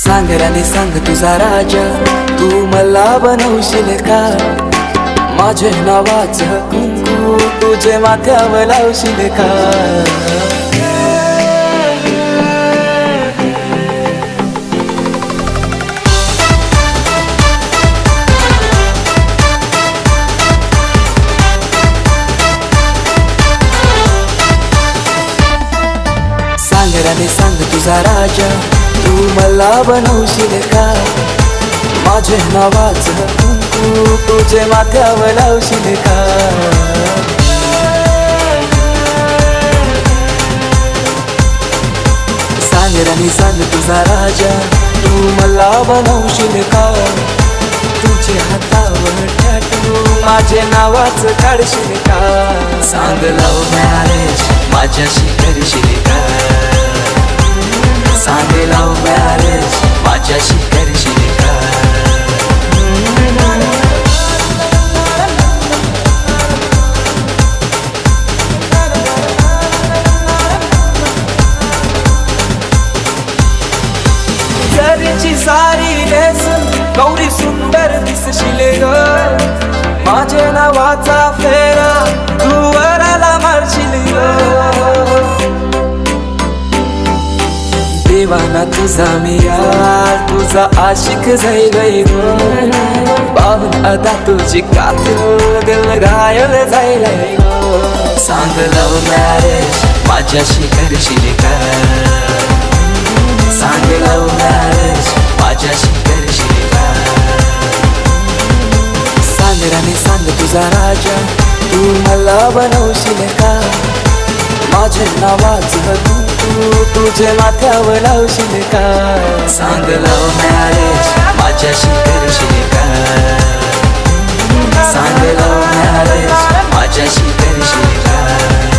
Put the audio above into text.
सांग राणी सांग तुझा राजा, तू मला बनवशील का? माझे नावाचं कुंकू तुझे माथ्यावर लावशील का? सांग राणी सांग तुझा राजा, तू मला बनवशील का? माझे नावाचं कुंकू तुझे माथ्यावर लावशील का? सांग राणी सांग तुझा राजा, तू मला बनवशील का? तुझे हातावर टॅटू माझे नावाचं काढशील का? सांग लव्ह मॅरेज माझ्याशी करशील का? सांग लव्ह मॅरेज माझ्याशी करशील का? घरची सारी नेसून गौरी सुंदर दिसशील ग. माझे नावाचा फेरा तू वराला मारशील ग. देवाना तुझा मी यार, तुझा आशिक जाईल ग. पाहून अदा तुझी कातूर दिल घायल जाईल ग. सांग लव्ह मॅरेज माझ्याशी करशील का? सांग लव्ह मॅरेज माझ्याशी करशील का? सांग राणी सांग तुझा राजा, तू मला बनवशील का? माझे नावाचं कुंकू तुझे माथ्यावर लावशील का? सांग लव्ह मॅरेज माझ्याशी करशील का? सांग लव्ह मॅरेज माझ्याशी करशील का?